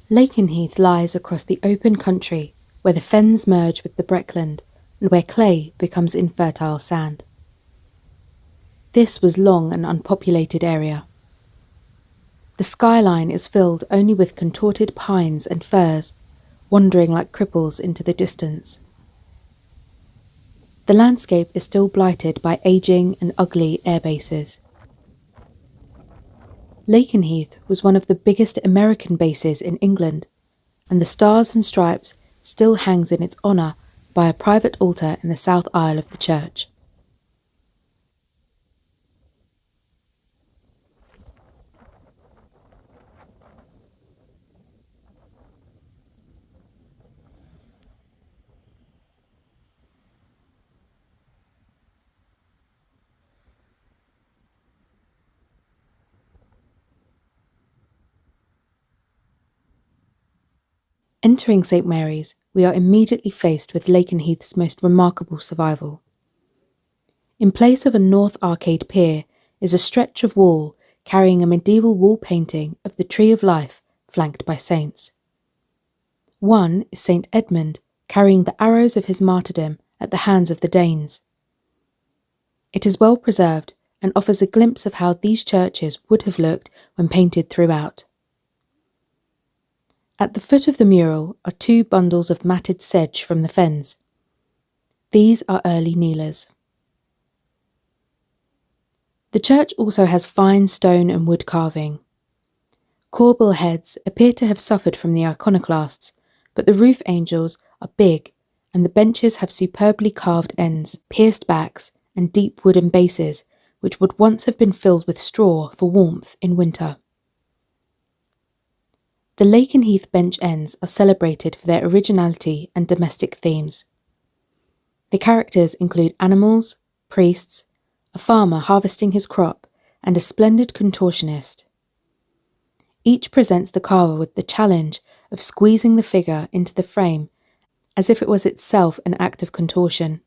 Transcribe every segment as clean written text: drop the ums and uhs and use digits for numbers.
Lakenheath lies across the open country where the fens merge with the Breckland and where clay becomes infertile sand. This was long an unpopulated area. The skyline is filled only with contorted pines and firs, wandering like cripples into the distance. The landscape is still blighted by ageing and ugly airbases. Lakenheath was one of the biggest American bases in England, and the Stars and Stripes still hangs in its honour by a private altar in the south aisle of the church. Entering St Mary's, we are immediately faced with Lakenheath's most remarkable survival. In place of a north arcade pier is a stretch of wall carrying a medieval wall painting of the Tree of Life flanked by saints. One is St Edmund carrying the arrows of his martyrdom at the hands of the Danes. It is well preserved and offers a glimpse of how these churches would have looked when painted throughout. At the foot of the mural are two bundles of matted sedge from the fens. These are early kneelers. The church also has fine stone and wood carving. Corbel heads appear to have suffered from the iconoclasts, but the roof angels are big and the benches have superbly carved ends, pierced backs and deep wooden bases which would once have been filled with straw for warmth in winter. The Lakenheath bench ends are celebrated for their originality and domestic themes. The characters include animals, priests, a farmer harvesting his crop, and a splendid contortionist. Each presents the carver with the challenge of squeezing the figure into the frame as if it was itself an act of contortion.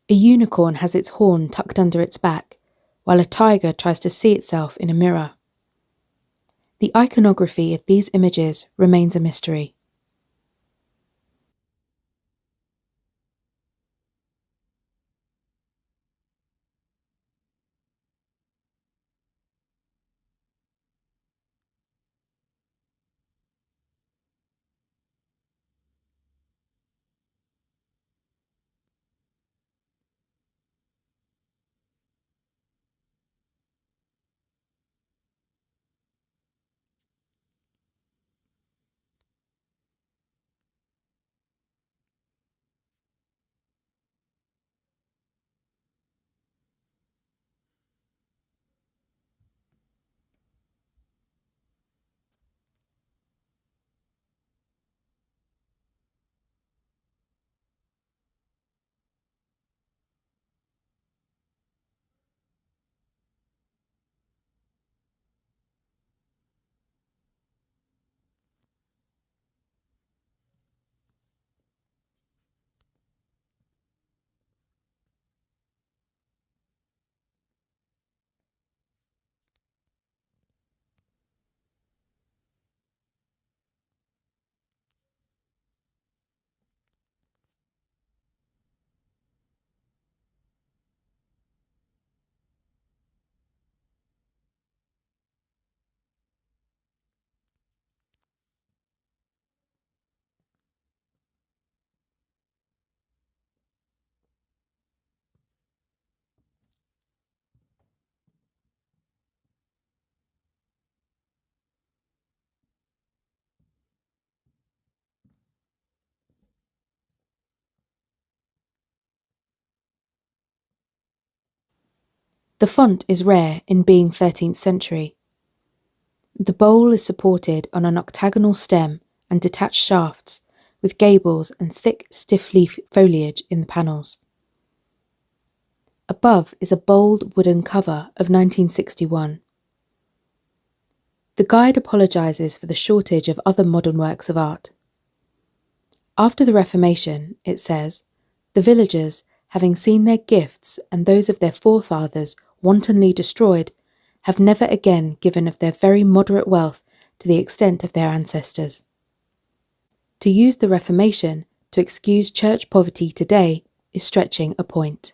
A unicorn has its horn tucked under its back, while a tiger tries to see itself in a mirror. The iconography of these images remains a mystery. The font is rare in being 13th century. The bowl is supported on an octagonal stem and detached shafts, with gables and thick, stiff-leaf foliage in the panels. Above is a bold wooden cover of 1961. The guide apologises for the shortage of other modern works of art. After the Reformation, it says, the villagers, having seen their gifts and those of their forefathers wantonly destroyed, have never again given of their very moderate wealth to the extent of their ancestors. To use the Reformation to excuse church poverty today is stretching a point.